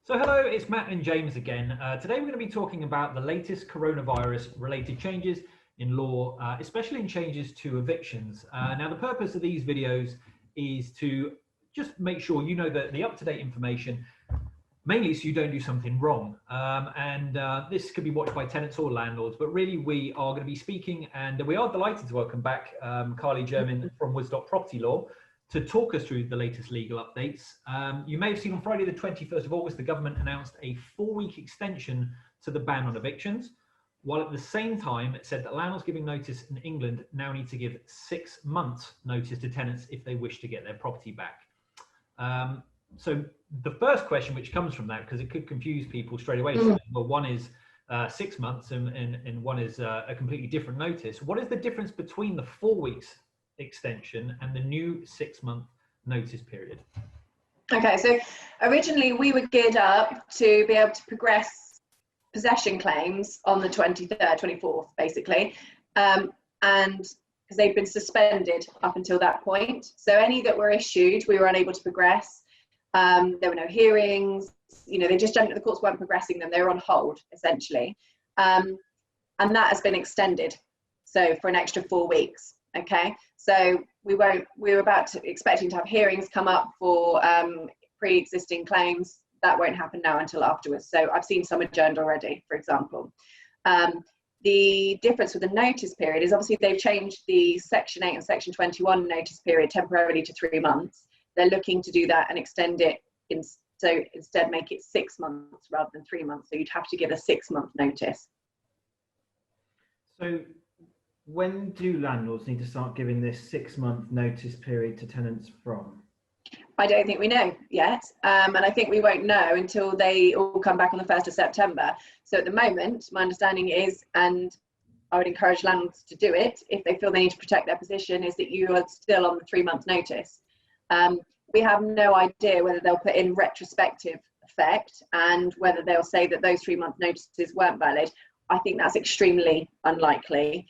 So hello, it's Matt and James again. Today we're going to be talking about the latest coronavirus related changes in law, especially in changes to evictions. Now the purpose of these videos is to just make sure you know the up-to-date information, mainly so you don't do something wrong. This could be watched by tenants or landlords, but really we are going to be speaking, and we are delighted to welcome back Carly Jermyn from Woodstock Property Law to talk us through the latest legal updates. You may have seen on Friday the 21st of August, the government announced a 4-week extension to the ban on evictions, while at the same time it said that landlords giving notice in England now need to give 6 months notice to tenants if they wish to get their property back. So the first question which comes from that, because it could confuse people straight away, well, one is 6 months and one is a completely different notice. What is the difference between the 4 weeks extension and the new 6-month notice period? Okay, so originally we were geared up to be able to progress possession claims on the 23rd, 24th, basically, and because they've been suspended up until that point. So any that were issued, we were unable to progress. There were no hearings, the courts weren't progressing them, they were on hold, essentially. And that has been extended, so for an extra 4 weeks. Okay, so we were expecting to have hearings come up for pre-existing claims. That won't happen now until afterwards. So I've seen some adjourned already, for example. The difference with the notice period is obviously they've changed the Section 8 and Section 21 notice period temporarily to 3 months. They're looking to do that and extend it, so instead make it 6 months rather than 3 months. So you'd have to give a 6-month notice. So when do landlords need to start giving this 6-month notice period to tenants from? I don't think we know yet, and I think we won't know until they all come back on the 1st of September. So at the moment, my understanding is, and I would encourage landlords to do it if they feel they need to protect their position, is that you are still on the 3-month notice. We have no idea whether they'll put in retrospective effect and whether they'll say that those 3-month notices weren't valid. I think that's extremely unlikely.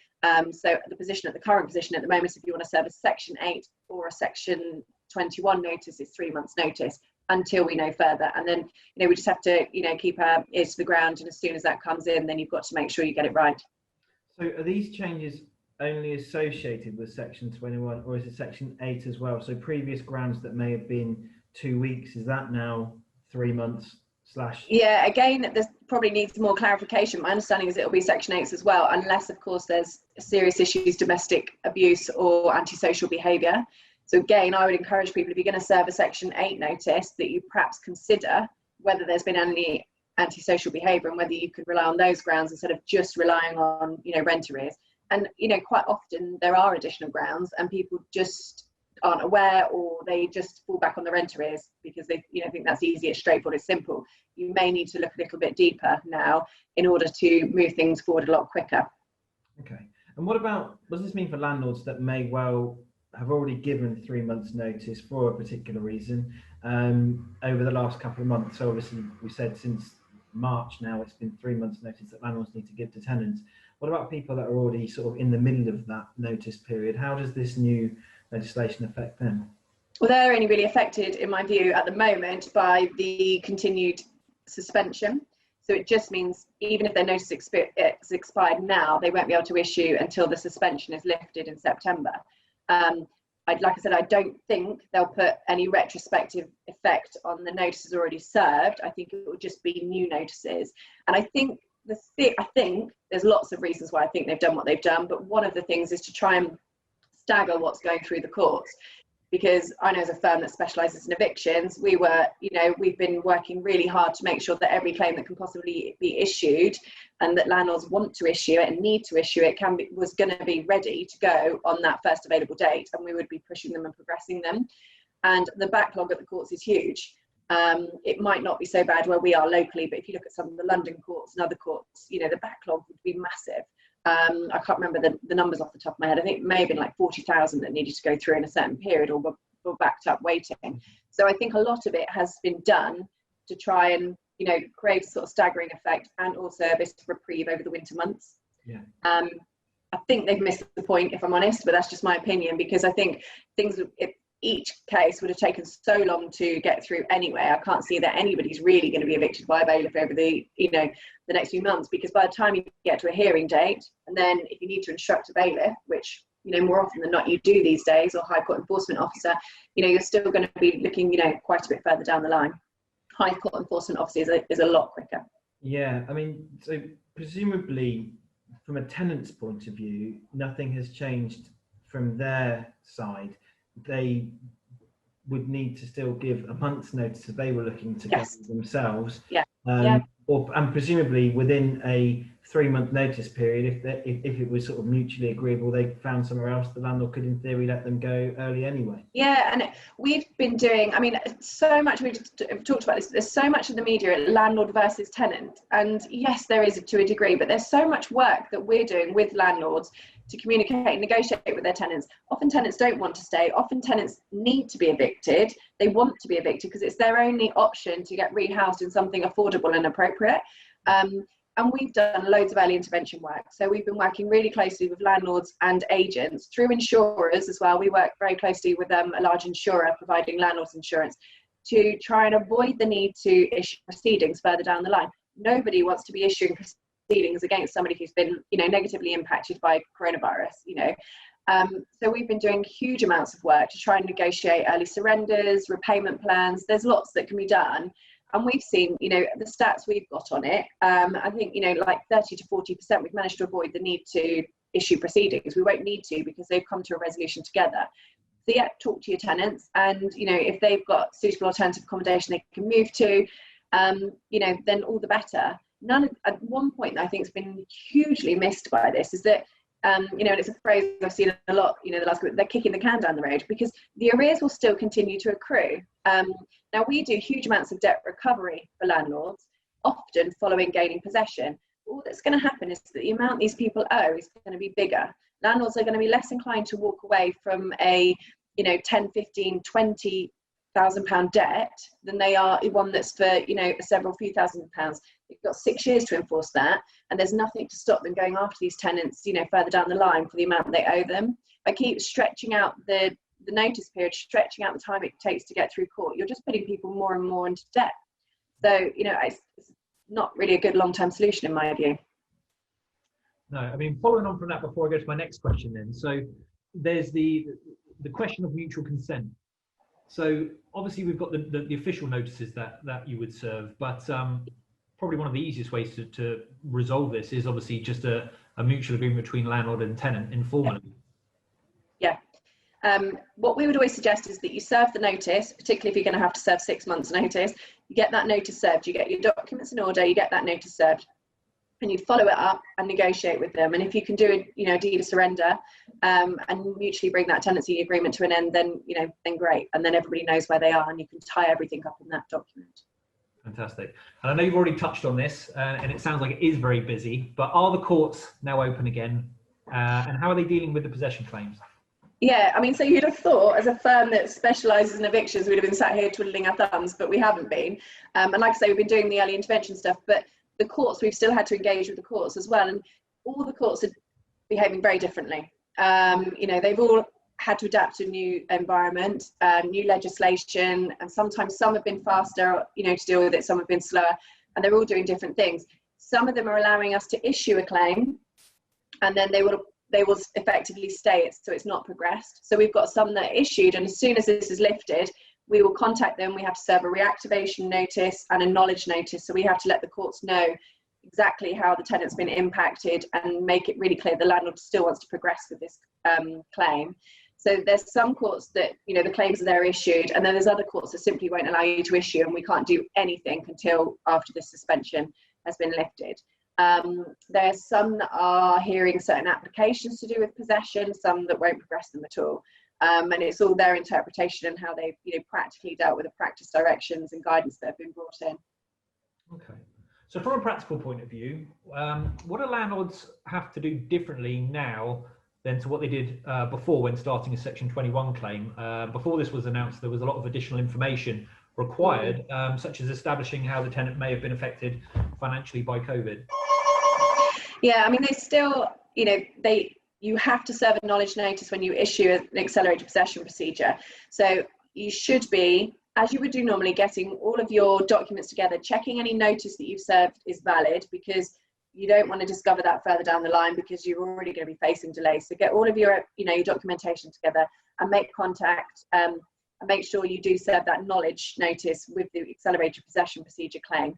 So the current position at the moment, if you want to serve a Section 8 or a Section 21 notice, is 3 months notice until we know further. And then, we just have to, keep our ears to the ground. And as soon as that comes in, then you've got to make sure you get it right. So are these changes only associated with Section 21, or is it Section 8 as well? So previous grounds that may have been 2 weeks, is that now 3 months / Yeah, again, this probably needs more clarification. My understanding is it'll be Section 8 as well, unless, of course, there's serious issues, domestic abuse or antisocial behaviour. So again, I would encourage people, if you're going to serve a Section 8 notice, that you perhaps consider whether there's been any antisocial behaviour and whether you could rely on those grounds instead of just relying on, rent arrears. And, quite often there are additional grounds and people just aren't aware, or they just fall back on the rent arrears because they think that's easy, it's straightforward, it's simple. You may need to look a little bit deeper now in order to move things forward a lot quicker. Okay, and what does this mean for landlords that may well have already given 3 months notice for a particular reason over the last couple of months? So obviously we said since March now it's been 3 months notice that landlords need to give to tenants. What about people that are already sort of in the middle of that notice period? How does this new legislation affect them? Well, they're only really affected, in my view, at the moment by the continued suspension. So it just means even if their notice is expired now, they won't be able to issue until the suspension is lifted in September. Like I said, I don't think they'll put any retrospective effect on the notices already served. I think it will just be new notices. And I think there's lots of reasons why I think they've done what they've done, but one of the things is to try and stagger what's going through the courts. Because I know as a firm that specialises in evictions, we've been working really hard to make sure that every claim that can possibly be issued and that landlords want to issue it and need to issue it was going to be ready to go on that first available date, and we would be pushing them and progressing them. And the backlog at the courts is huge. It might not be so bad where we are locally, but if you look at some of the London courts and other courts, the backlog would be massive. I can't remember the numbers off the top of my head. I think it may have been like 40,000 that needed to go through in a certain period or were backed up waiting. So I think a lot of it has been done to try and, create a sort of staggering effect and also a bit of reprieve over the winter months. Yeah. I think they've missed the point, if I'm honest, but that's just my opinion, because I think each case would have taken so long to get through anyway. I can't see that anybody's really going to be evicted by a bailiff over the next few months, because by the time you get to a hearing date, and then if you need to instruct a bailiff, which more often than not you do these days, or High Court enforcement officer, you're still going to be looking quite a bit further down the line. High Court enforcement officer is a lot quicker. Yeah, I mean, so presumably from a tenant's point of view, nothing has changed from their side. They would need to still give a month's notice if they were looking to go themselves. Yeah. And presumably within a 3-month notice period, if it was sort of mutually agreeable, they found somewhere else, the landlord could in theory let them go early anyway. Yeah, and we've been doing, so much, we've talked about this, there's so much in the media, landlord versus tenant, and yes, there is to a degree, but there's so much work that we're doing with landlords to communicate and negotiate with their tenants. Often tenants don't want to stay, often tenants need to be evicted, they want to be evicted because it's their only option to get rehoused in something affordable and appropriate. And we've done loads of early intervention work. So we've been working really closely with landlords and agents, through insurers as well. We work very closely with a large insurer providing landlords insurance, to try and avoid the need to issue proceedings further down the line. Nobody wants to be issuing proceedings against somebody who's been negatively impacted by coronavirus. So we've been doing huge amounts of work to try and negotiate early surrenders, repayment plans. There's lots that can be done. And we've seen, the stats we've got on it, I think, like 30 to 40%, we've managed to avoid the need to issue proceedings. We won't need to, because they've come to a resolution together. So yeah, talk to your tenants, and, if they've got suitable alternative accommodation they can move to, then all the better. At one point that I think has been hugely missed by this is that, and it's a phrase I've seen a lot, the last group, they're kicking the can down the road, because the arrears will still continue to accrue. Now, we do huge amounts of debt recovery for landlords, often following gaining possession. All that's going to happen is that the amount these people owe is going to be bigger. Landlords are going to be less inclined to walk away from a 10, 15, 20,000 pound debt than they are one that's for several few thousand pounds. They've got 6 years to enforce that, and there's nothing to stop them going after these tenants further down the line for the amount they owe them. I keep stretching out the notice period, stretching out the time it takes to get through court. You're just putting people more and more into debt. So it's not really a good long-term solution in my view. No, following on from that, before I go to my next question then, so there's the question of mutual consent. So obviously we've got the official notices that you would serve, but probably one of the easiest ways to resolve this is obviously just a mutual agreement between landlord and tenant informally. Yeah. What we would always suggest is that you serve the notice, particularly if you're going to have to serve 6 months notice. You get that notice served, you get your documents in order, you get that notice served, and you follow it up and negotiate with them. And if you can do a deed of surrender and mutually bring that tenancy agreement to an end, then then great, and then everybody knows where they are, and you can tie everything up in that document. Fantastic. And I know you've already touched on this, and it sounds like it is very busy, but are the courts now open again? And how are they dealing with the possession claims? Yeah, so you'd have thought, as a firm that specialises in evictions, we'd have been sat here twiddling our thumbs, but we haven't been. And like I say, we've been doing the early intervention stuff, but the courts, we've still had to engage with the courts as well. And all the courts are behaving very differently. They've all had to adapt to a new environment, new legislation, and sometimes some have been faster, to deal with it, some have been slower, and they're all doing different things. Some of them are allowing us to issue a claim, and then they will effectively stay it, so it's not progressed. So we've got some that are issued, and as soon as this is lifted, we will contact them. We have to serve a reactivation notice and a knowledge notice. So we have to let the courts know exactly how the tenant's been impacted and make it really clear the landlord still wants to progress with this claim. So there's some courts that, the claims are there issued, and then there's other courts that simply won't allow you to issue, and we can't do anything until after the suspension has been lifted. There's some that are hearing certain applications to do with possession, some that won't progress them at all. And it's all their interpretation and how they've practically dealt with the practice directions and guidance that have been brought in. Okay. So from a practical point of view, what do landlords have to do differently now than to what they did before when starting a Section 21 claim? Before this was announced, there was a lot of additional information required, such as establishing how the tenant may have been affected financially by COVID. Yeah, they still, you have to serve a knowledge notice when you issue an accelerated possession procedure. So you should be, as you would do normally, getting all of your documents together, checking any notice that you've served is valid, because you don't want to discover that further down the line because you're already going to be facing delays. So get all of your, your documentation together and make contact, and make sure you do serve that knowledge notice with the accelerated possession procedure claim.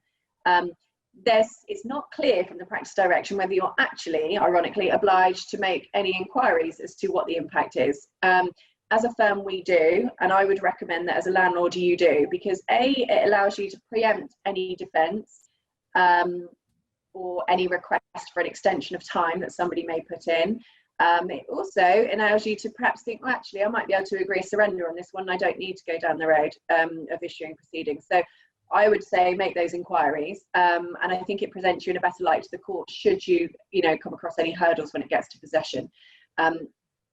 It's not clear from the practice direction whether you're actually, ironically, obliged to make any inquiries as to what the impact is. As a firm, we do, and I would recommend that as a landlord you do, because it allows you to preempt any defence or any request for an extension of time that somebody may put in. It also allows you to perhaps think, well, actually, I might be able to agree a surrender on this one. I don't need to go down the road of issuing proceedings. So I would say make those inquiries, and I think it presents you in a better light to the court should you, come across any hurdles when it gets to possession.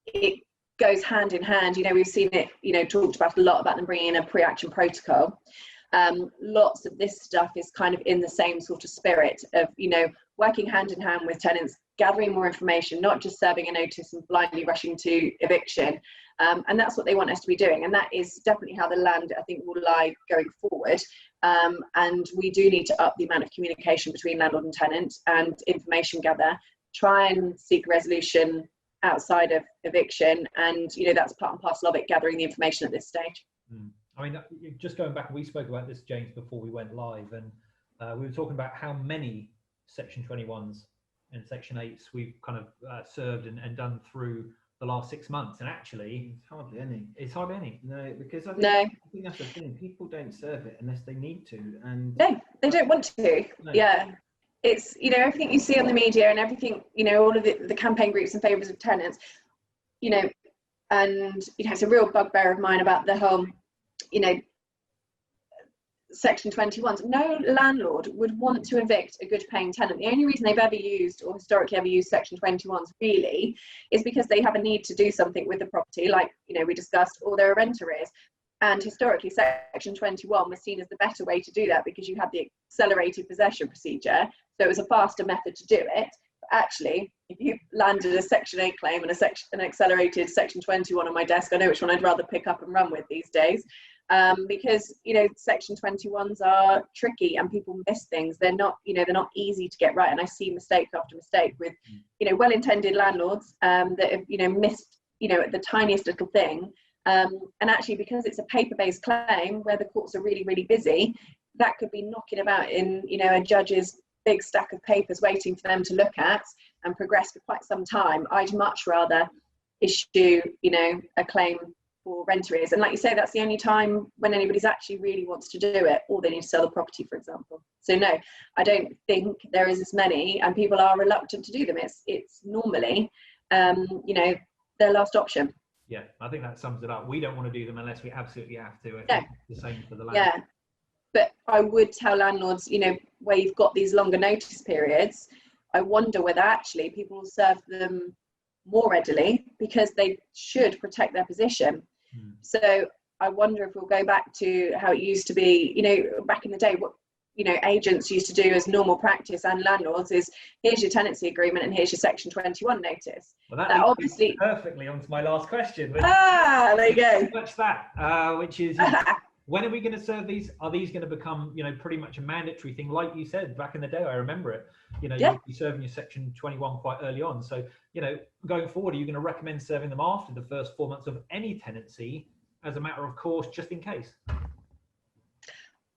It goes hand in hand. We've seen it, talked about a lot about them bringing in a pre-action protocol. Lots of this stuff is kind of in the same sort of spirit of, working hand in hand with tenants, gathering more information, not just serving a notice and blindly rushing to eviction. And that's what they want us to be doing. And that is definitely how the land, I think, will lie going forward. And we do need to up the amount of communication between landlord and tenant and information gather, try and seek resolution outside of eviction. And, that's part and parcel of it, gathering the information at this stage. I mean, just going back, we spoke about this, James, before we went live, and we were talking about how many Section 21s and Section 8s we've kind of served and done through the last 6 months, and actually it's hardly any. It's hardly any. No, because I think that's the thing. People don't serve it unless they need to, and no, they don't want to. No. Yeah, it's everything you see on the media and everything, all of the campaign groups in favour of tenants, and it's a real bugbear of mine about the whole, Section 21s. No landlord would want to evict a good paying tenant. The only reason they've ever used, or historically ever used, Section 21s really is because they have a need to do something with the property, like we discussed, or there are rent arrears. And historically, Section 21 was seen as the better way to do that because you had the accelerated possession procedure, so it was a faster method to do it. But actually, if you landed a Section 8 claim and an accelerated Section 21 on my desk, I know which one I'd rather pick up and run with these days. Because Section 21s are tricky and people miss things. They're not they're not easy to get right, and I see mistake after mistake with well-intended landlords that have missed the tiniest little thing, and actually because it's a paper-based claim where the courts are really, really busy, that could be knocking about in a judge's big stack of papers waiting for them to look at and progress for quite some time. I'd much rather issue a claim for rent arrears, and like you say, that's the only time when anybody's actually really wants to do it, or they need to sell the property, for example. So no, I don't think there is as many, and people are reluctant to do them. It's normally their last option. Yeah, I think that sums it up. We don't want to do them unless we absolutely have to. I think the same for the land. Yeah, but I would tell landlords, where you've got these longer notice periods, I wonder whether actually people will serve them more readily because they should protect their position. So I wonder if we'll go back to how it used to be, back in the day, what agents used to do as normal practice, and landlords, is here's your tenancy agreement and here's your Section 21 notice. Well, that obviously perfectly onto my last question. There you go. Much that, which is, when are we going to serve these? Are these going to become, pretty much a mandatory thing? Like you said, back in the day, I remember it, you'd be serving your Section 21 quite early on. So, going forward, are you going to recommend serving them after the first 4 months of any tenancy as a matter of course, just in case?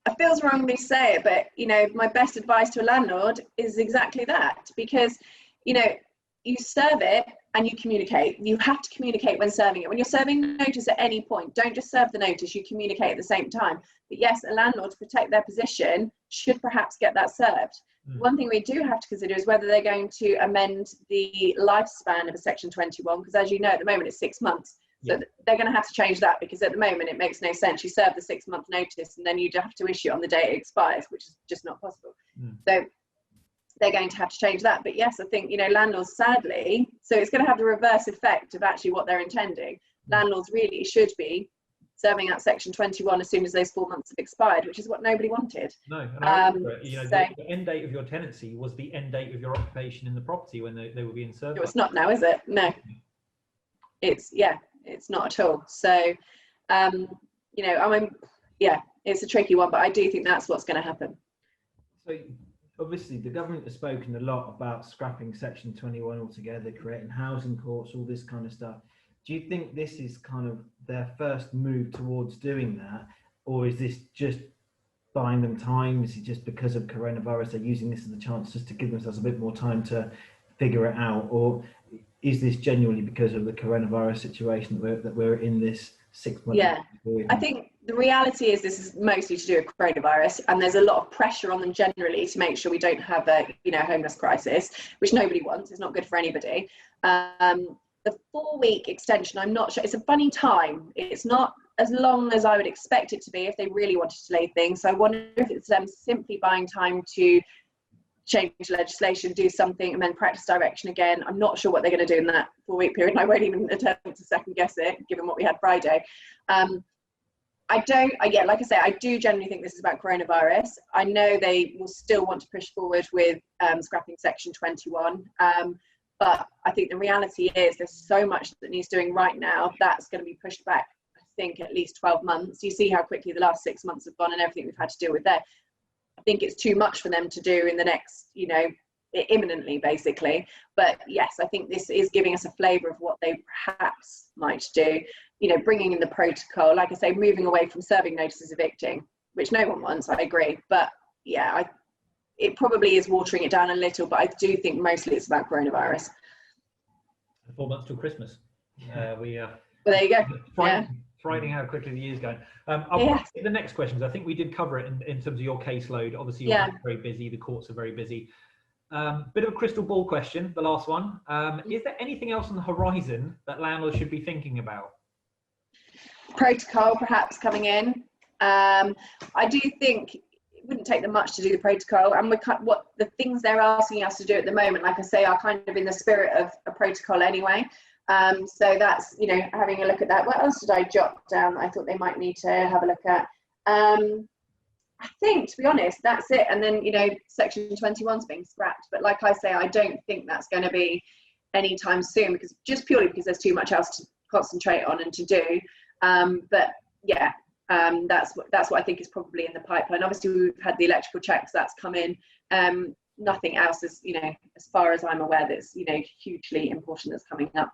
It feels wrong me to say it, but, my best advice to a landlord is exactly that, because, you serve it and you communicate. You have to communicate when serving it. When you're serving notice at any point, don't just serve the notice, you communicate at the same time. But yes, a landlord, to protect their position, should perhaps get that served. One thing we do have to consider is whether they're going to amend the lifespan of a Section 21, because as you know, at the moment it's 6 months. So they're going to have to change that, because at the moment it makes no sense. You serve the 6 month notice and then you'd have to issue it on the day it expires, which is just not possible. So they're going to have to change that. But yes, I think, landlords, sadly, so it's going to have the reverse effect of actually what they're intending. Landlords really should be serving out Section 21 as soon as those 4 months have expired, which is what nobody wanted. No, and I remember, you know, the end date of your tenancy was the end date of your occupation in the property when they were being served. It's not now, is it? No. It's not at all. So, you know, it's a tricky one, but I do think that's what's going to happen. So obviously the government has spoken a lot about scrapping Section 21 altogether, creating housing courts, all this kind of stuff. Do you think this is kind of their first move towards doing that, or is this just buying them time? Is it just because of coronavirus they're using this as a chance just to give themselves a bit more time to figure it out, or is this genuinely because of the coronavirus situation that we're in this 6 months? Yeah, I think the reality is this is mostly to do with coronavirus, and there's a lot of pressure on them generally to make sure we don't have a homeless crisis, which nobody wants. It's not good for anybody. The 4-week extension, I'm not sure. It's a funny time. It's not as long as I would expect it to be if they really wanted to delay things. So I wonder if it's them simply buying time to change legislation, do something, and then practice direction again. I'm not sure what they're going to do in that 4-week period, and I won't even attempt to second guess it, given what we had Friday. Like I say, I do generally think this is about coronavirus. I know they will still want to push forward with scrapping Section 21, but I think the reality is there's so much that needs doing right now that's going to be pushed back, I think, at least 12 months. You see how quickly the last 6 months have gone and everything we've had to deal with there. I think it's too much for them to do in the next, imminently, basically. But yes, I think this is giving us a flavour of what they perhaps might do, bringing in the protocol, like I say, moving away from serving notices evicting, which no one wants, I agree. But yeah, it probably is watering it down a little, but I do think mostly it's about coronavirus. 4 months till Christmas. Well, there you go. Frightening how quickly the year's going. I'll get the next question, because I think we did cover it in terms of your caseload. Obviously, you're very busy. The courts are very busy. Bit of a crystal ball question, the last one. Is there anything else on the horizon that landlords should be thinking about? Protocol perhaps coming in. I do think it wouldn't take them much to do the protocol, and what the things they're asking us to do at the moment, like I say, are kind of in the spirit of a protocol anyway. So that's, having a look at that. What else did I jot down that I thought they might need to have a look at? I think, to be honest, that's it. And then, Section 21's being scrapped. But like I say, I don't think that's going to be anytime soon, because there's too much else to concentrate on and to do. But yeah, that's what I think is probably in the pipeline. Obviously, we've had the electrical checks that's come in. Nothing else is, as far as I'm aware, that's, hugely important that's coming up.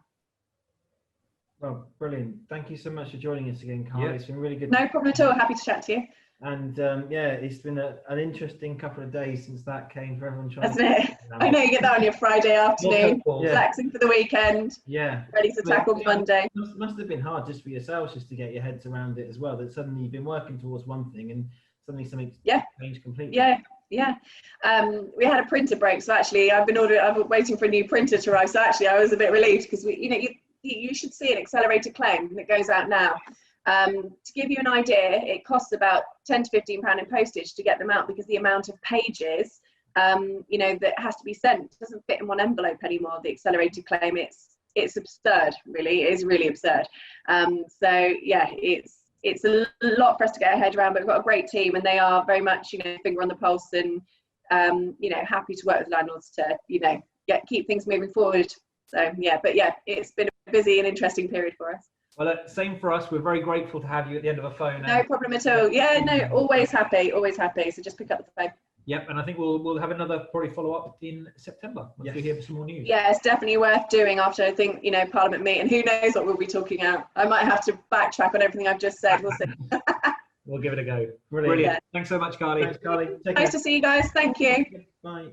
Well, brilliant. Thank you so much for joining us again, Carly. It's been really good. No problem at all. Happy to chat to you. And it's been an interesting couple of days since that came for everyone trying. Hasn't it? I know you get that on your Friday afternoon, relaxing for the weekend. Yeah. Ready to tackle Monday. Must have been hard just for yourselves just to get your heads around it as well. That suddenly you've been working towards one thing and suddenly something changed completely. Yeah. We had a printer break, so actually I'm waiting for a new printer to arrive. So actually I was a bit relieved, because you should see an accelerated claim that goes out now. To give you an idea, it costs about £10 to £15 in postage to get them out, because the amount of pages, that has to be sent doesn't fit in one envelope anymore. The accelerated claim, it's absurd, really. It is really absurd. So yeah, it's a lot for us to get our head around, but we've got a great team, and they are very much, finger on the pulse, and happy to work with landlords to, keep things moving forward. So yeah, it's been a busy and interesting period for us. Well, same for us. We're very grateful to have you at the end of a phone. No problem at all. Yeah, no, always happy. So just pick up the phone. Yep, and I think we'll have another probably follow up in September once we hear some more news. Yeah, it's definitely worth doing after, I think, Parliament meet, and who knows what we'll be talking out. I might have to backtrack on everything I've just said. We'll see. We'll give it a go. Brilliant. Thanks so much, Carly. Thanks, Carly. Nice to see you guys. Thank you. Bye.